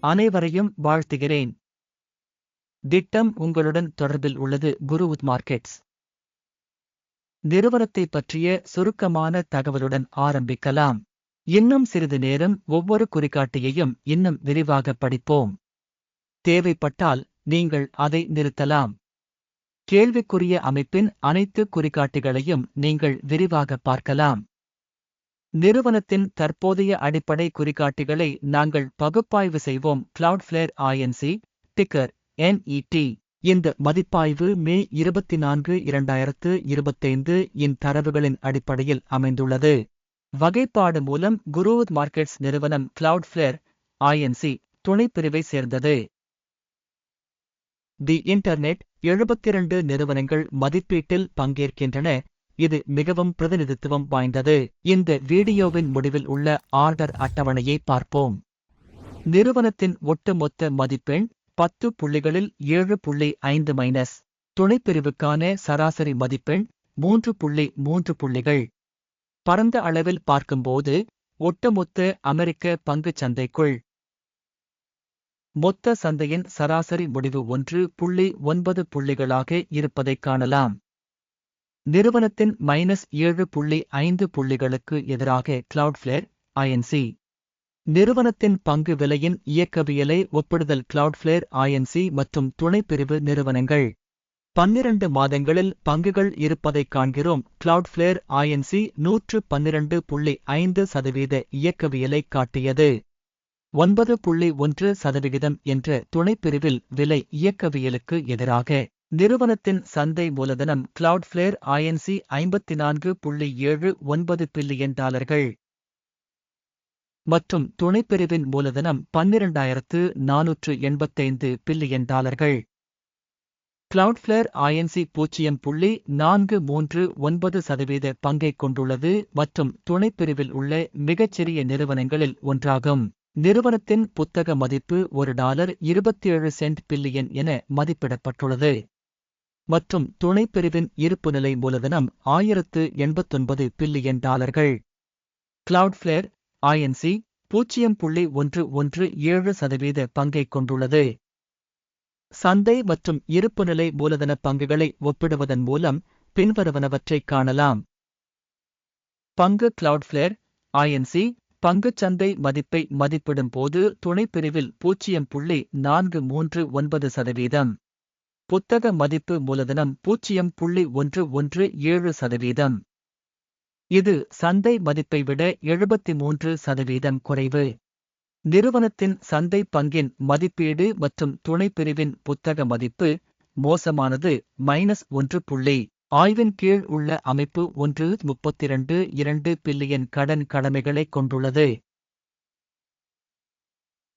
அனைவரையும் வாழ்த்துகிறேன். திட்டம் உங்களுடன் தொடர்பில் உள்ளது. குருவுத் மார்க்கெட்ஸ் நிறுவனத்தை பற்றிய சுருக்கமான தகவலுடன் ஆரம்பிக்கலாம். இன்னும் சிறிது நேரம் ஒவ்வொரு குறிகாட்டியையும் இன்னும் விரிவாக படிப்போம். தேவைப்பட்டால் நீங்கள் அதை நிறுத்தலாம். கேள்விக்குரிய அமைப்பின் அனைத்து குறிகாட்டிகளையும் நீங்கள் விரிவாக பார்க்கலாம். நிறுவனத்தின் தற்போதைய அடிப்படை குறிகாட்டிகளை நாங்கள் பகுப்பாய்வு செய்வோம். Cloudflare Inc. Ticker NET. இந்த மதிப்பாய்வு மே 24, 2025 இன் தரவுகளின் அடிப்படையில் அமைந்துள்ளது. வகைப்பாடு மூலம் குருவுத் மார்க்கெட்ஸ் நிறுவனம் Cloudflare Inc. துணைப்பிரிவை சேர்ந்தது. தி இன்டர்நெட் 72 நிறுவனங்கள் மதிப்பீட்டில் பங்கேற்கின்றன. இது மிகவும் பிரதிநிதித்துவம் வாய்ந்தது. இந்த வீடியோவின் முடிவில் உள்ள ஆர்டர் அட்டவணையை பார்ப்போம். நிறுவனத்தின் ஒட்டுமொத்த மதிப்பெண் 10 புள்ளிகளில் 7.5 துணைப்பிரிவுக்கான சராசரி மதிப்பெண் 3.3 புள்ளிகள். பரந்த அளவில் பார்க்கும்போது ஒட்டுமொத்த அமெரிக்க பங்குச் சந்தைக்குள் மொத்த சந்தையின் சராசரி முடிவு 1.9 புள்ளிகளாக இருப்பதைக் காணலாம். நிறுவனத்தின் -7.5 புள்ளிகளுக்கு எதிராக Cloudflare Inc. நிறுவனத்தின் பங்கு விலையின் இயக்கவியலை ஒப்பிடுதல். Cloudflare Inc. மற்றும் துணைப்பிரிவு நிறுவனங்கள் 12 மாதங்களில் பங்குகள் இருப்பதைக் காண்கிறோம். Cloudflare Inc. 112.5% இயக்கவியலைக் காட்டியது. 9.1% என்ற துணைப்பிரிவில் விலை இயக்கவியலுக்கு எதிராக. நிறுவனத்தின் சந்தை மூலதனம் Cloudflare Inc. $54.79 பில்லியன் மற்றும் துணைப்பிரிவின் மூலதனம் $12,485 பில்லியன். Cloudflare Inc. 0.439% பங்கைக் கொண்டுள்ளது மற்றும் துணைப்பிரிவில் உள்ள மிகச்சிறிய நிறுவனங்களில் ஒன்றாகும். நிறுவனத்தின் புத்தக மதிப்பு $1.27 பில்லியன் என மதிப்பிடப்பட்டுள்ளது மற்றும் துணைப்பிரிவின் இருப்புநிலை மூலதனம் $1089 பில்லியன். Cloudflare Inc. 0.117% பங்கைக் கொண்டுள்ளது. சந்தை மற்றும் இருப்புநிலை மூலதன பங்குகளை ஒப்பிடுவதன் மூலம் பின்வருவனவற்றைக் காணலாம். பங்கு Cloudflare Inc. பங்குச்சந்தை மதிப்பை மதிப்பிடும் போது துணைப்பிரிவில் 0.439%. புத்தக மதிப்பு மூலதனம் 0.117%. இது சந்தை மதிப்பை விட 73% குறைவு. நிறுவனத்தின் சந்தை பங்கின் மதிப்பீடு மற்றும் துணைப்பிரிவின் புத்தக மதிப்பு மோசமானது -1. ஆய்வின் கீழ் உள்ள அமைப்பு 132.2 பில்லியன் கடன் கடமைகளைக் கொண்டுள்ளது.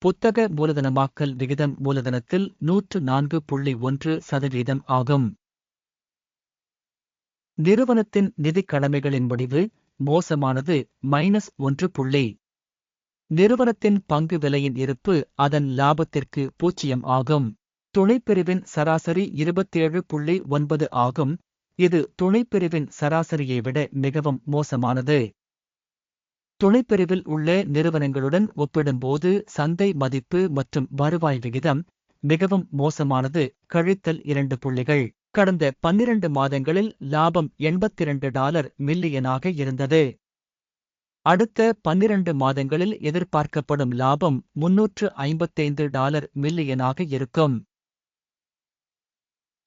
புத்தக மூலதனமாக்கல் விகிதம் மூலதனத்தில் 104.1% ஆகும். நிறுவனத்தின் நிதிக் கடமைகளின் முடிவு மோசமானது -1. நிறுவனத்தின் பங்கு விலையின் இருப்பு அதன் லாபத்திற்கு 0 ஆகும். துணைப்பிரிவின் சராசரி 27.9 ஆகும். இது துணைப்பிரிவின் சராசரியை விட மிகவும் மோசமானது. துணைப்பிரிவில் உள்ள நிறுவனங்களுடன் ஒப்பிடும்போது சந்தை மதிப்பு மற்றும் வருவாய் விகிதம் மிகவும் மோசமானது. -2 புள்ளிகள். கடந்த 12 மாதங்களில் லாபம் $82 மில்லியனாக இருந்தது. அடுத்த 12 மாதங்களில் எதிர்பார்க்கப்படும் லாபம் $355 மில்லியனாக இருக்கும்.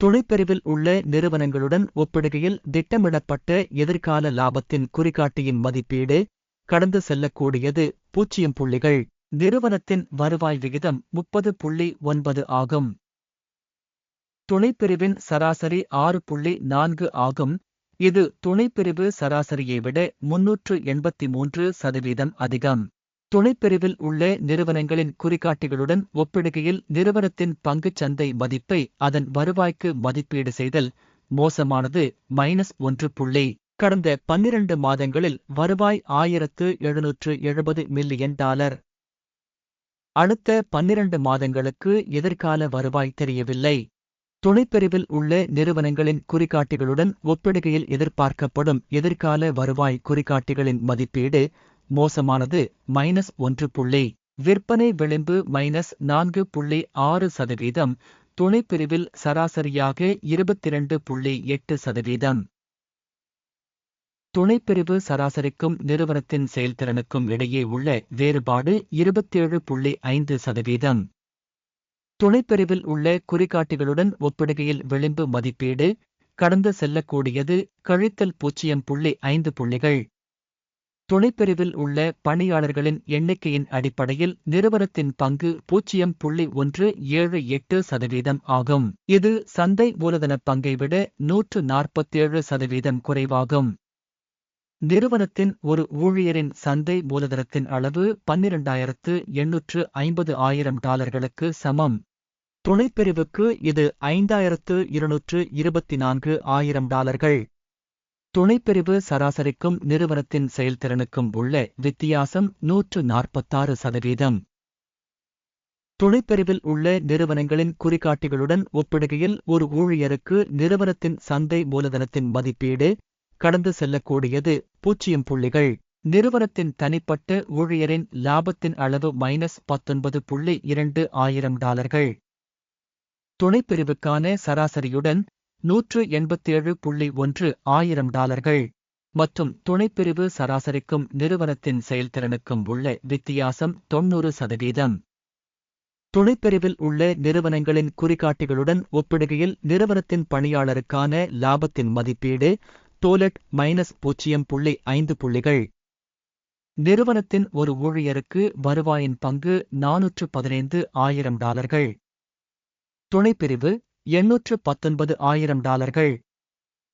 துணைப்பிரிவில் உள்ள நிறுவனங்களுடன் ஒப்பிடுகையில் திட்டமிடப்பட்ட எதிர்கால லாபத்தின் குறிகாட்டியின் மதிப்பீடு கடந்து செல்லக்கூடியது 0 புள்ளிகள். நிறுவனத்தின் வருவாய் விகிதம் 30.9 ஆகும். துணைப்பிரிவின் சராசரி 6.4 ஆகும். இது துணைப்பிரிவு சராசரியை விட 383% அதிகம். துணைப்பிரிவில் உள்ள நிறுவனங்களின் குறிகாட்டிகளுடன் ஒப்பிடுகையில் நிறுவனத்தின் பங்குச் சந்தை மதிப்பை அதன் வருவாய்க்கு மதிப்பீடு செய்தல் மோசமானது. -1. கடந்த 12 மாதங்களில் வருவாய் $1770 மில்லியன். அடுத்த 12 மாதங்களுக்கு எதிர்கால வருவாய் தெரியவில்லை. துணைப்பிரிவில் உள்ள நிறுவனங்களின் குறிகாட்டிகளுடன் ஒப்பிடுகையில் எதிர்பார்க்கப்படும் எதிர்கால வருவாய் குறிகாட்டிகளின் மதிப்பீடு மோசமானது. -1. விற்பனை விளிம்பு -4.6%, துணைப்பிரிவில் சராசரியாக 22.8%. துணைப்பிரிவு சராசரிக்கும் நிறுவனத்தின் செயல்திறனுக்கும் இடையே உள்ள வேறுபாடு 27.5%. துணைப்பிரிவில் உள்ள குறிகாட்டிகளுடன் ஒப்பிடுகையில் விளிம்பு மதிப்பீடு, கடந்து செல்லக்கூடியது கழித்தல் 0.5 புள்ளிகள். துணைப்பிரிவில் உள்ள பணியாளர்களின் எண்ணிக்கையின் அடிப்படையில் நிறுவனத்தின் பங்கு 0.178% ஆகும். இது சந்தை மூலதன பங்கை விட 147% குறைவாகும். நிறுவனத்தின் ஒரு ஊழியரின் சந்தை மூலதனத்தின் அளவு $12,850,000 சமம். துணைப்பிரிவுக்கு இது $5,224,000. துணைப்பிரிவு சராசரிக்கும் நிறுவனத்தின் செயல்திறனுக்கும் உள்ள வித்தியாசம் 146%. துணைப்பிரிவில் உள்ள நிறுவனங்களின் குறிகாட்டிகளுடன் ஒப்பிடுகையில் ஒரு ஊழியருக்கு நிறுவனத்தின் சந்தை மூலதனத்தின் மதிப்பீடு, கடந்து செல்லக்கூடியது 0 புள்ளிகள். நிறுவனத்தின் தனிப்பட்ட ஊழியரின் லாபத்தின் அளவு -$19,200,000. துணைப்பிரிவுக்கான சராசரியுடன் $187,100,000 மற்றும் துணைப்பிரிவு சராசரிக்கும் நிறுவனத்தின் செயல்திறனுக்கும் உள்ள வித்தியாசம் 90%. துணைப்பிரிவில் உள்ள நிறுவனங்களின் குறிகாட்டிகளுடன் ஒப்பிடுகையில் நிறுவனத்தின் பணியாளருக்கான லாபத்தின் மதிப்பீடு, டோலட் -0.5 புள்ளிகள். நிறுவனத்தின் ஒரு ஊழியருக்கு வருவாயின் பங்கு $415,000. துணைப்பிரிவு $819,000.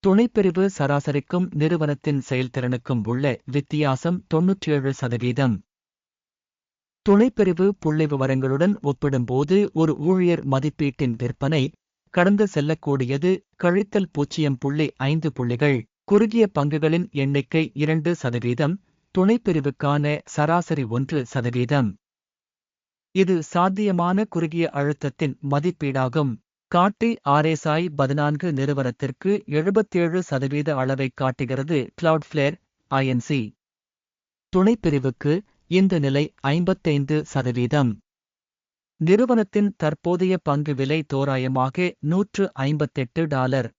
துணைப்பிரிவு சராசரிக்கும் நிறுவனத்தின் செயல்திறனுக்கும் உள்ள வித்தியாசம் 97%. துணைப்பிரிவு புள்ளிவிவரங்களுடன் ஒப்பிடும்போது ஒரு ஊழியர் மதிப்பீட்டின் விற்பனை, கடந்து செல்லக்கூடியது கழித்தல் 0.5 புள்ளிகள். குறுகிய பங்குகளின் எண்ணிக்கை 2%, துணைப்பிரிவுக்கான சராசரி 1%. இது சாத்தியமான குறுகிய அழுத்தத்தின் மதிப்பீடாகும். காட்டி RSI 14 நிறுவனத்திற்கு 77% அளவைக் காட்டுகிறது. Cloudflare Inc. துணைப்பிரிவுக்கு இந்த நிலை 55%. நிறுவனத்தின் தற்போதைய பங்கு விலை தோராயமாக $158.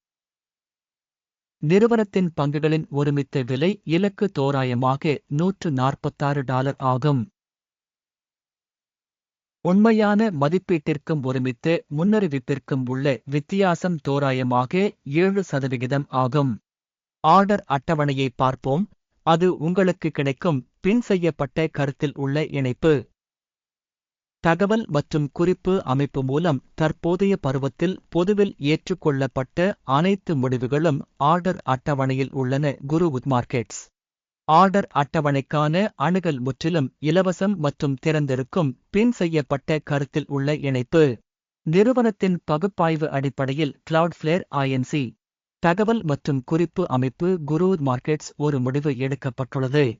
நிறுவனத்தின் பங்குகளின் ஒருமித்த விலை இலக்கு தோராயமாக $146 ஆகும். உண்மையான மதிப்பீட்டிற்கும் ஒருமித்த முன்னறிவிப்பிற்கும் உள்ள வித்தியாசம் தோராயமாக 7% ஆகும். ஆர்டர் அட்டவணையை பார்ப்போம். அது உங்களுக்கு கிடைக்கும் பின் செய்யப்பட்ட கருத்தில் உள்ள இணைப்பு. தகவல் மற்றும் குறிப்பு அமைப்பு மூலம் தற்போதைய பருவத்தில் பொதுவில் ஏற்றுக்கொள்ளப்பட்ட அனைத்து முடிவுகளும் ஆர்டர் அட்டவணையில் உள்ளன. குருவுட் மார்க்கெட்ஸ் ஆர்டர் அட்டவணைக்கான அணுகல் முற்றிலும் இலவசம் மற்றும் திறந்திருக்கும் பின் செய்யப்பட்ட கருத்தில் உள்ள இணைப்பு. நிறுவனத்தின் பகுப்பாய்வு அடிப்படையில் கிளவுட்ஃப்ளேர் Inc. தகவல் மற்றும் குறிப்பு அமைப்பு குருவுட் மார்க்கெட்ஸ் ஒரு முடிவு எடுக்கப்பட்டுள்ளது.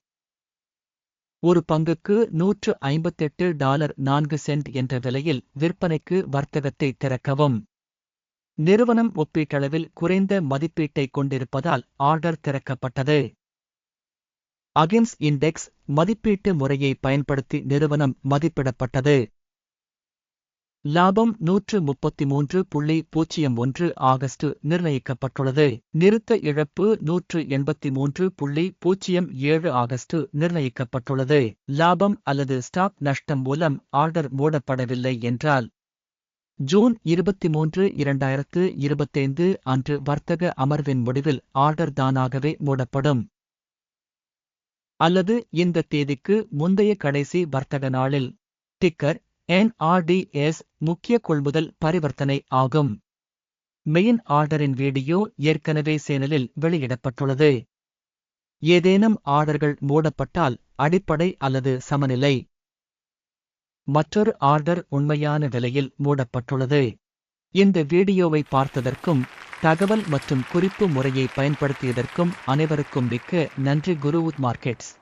ஒரு பங்குக்கு $158.04 என்ற விலையில் விற்பனைக்கு வர்த்தகத்தை திறக்கவும். நிறுவனம் ஒப்பீட்டளவில் குறைந்த மதிப்பீட்டைக் கொண்டிருப்பதால் ஆர்டர் திறக்கப்பட்டது. அகின்ஸ் இண்டெக்ஸ் மதிப்பீட்டு முறையை பயன்படுத்தி நிறுவனம் மதிப்பிடப்பட்டது. லாபம் 133.01 ஆகஸ்ட் நிர்ணயிக்கப்பட்டுள்ளது. நிறுத்த இழப்பு 183.07 ஆகஸ்ட் நிர்ணயிக்கப்பட்டுள்ளது. லாபம் அல்லது ஸ்டாக் நஷ்டம் மூலம் ஆர்டர் மூடப்படவில்லை என்றால் ஜூன் 23, 2025 அன்று வர்த்தக அமர்வின் முடிவில் ஆர்டர் தானாகவே மூடப்படும். அல்லது இந்த தேதிக்கு முந்தைய கடைசி வர்த்தக நாளில். டிக்கர் NRDS முக்கிய கொள்முதல் பரிவர்த்தனை ஆகும். மெயின் ஆர்டரின் வீடியோ ஏற்கனவே சேனலில் வெளியிடப்பட்டுள்ளது. ஏதேனும் ஆர்டர்கள் மூடப்பட்டால் அடிப்படை அல்லது சமநிலை. மற்றொரு ஆர்டர் உண்மையான விலையில் மூடப்பட்டுள்ளது. இந்த வீடியோவை பார்த்ததற்கும் தகவல் மற்றும் குறிப்பு முறையை பயன்படுத்தியதற்கும் அனைவருக்கும் மிக்க நன்றி. குருவுட் மார்க்கெட்ஸ்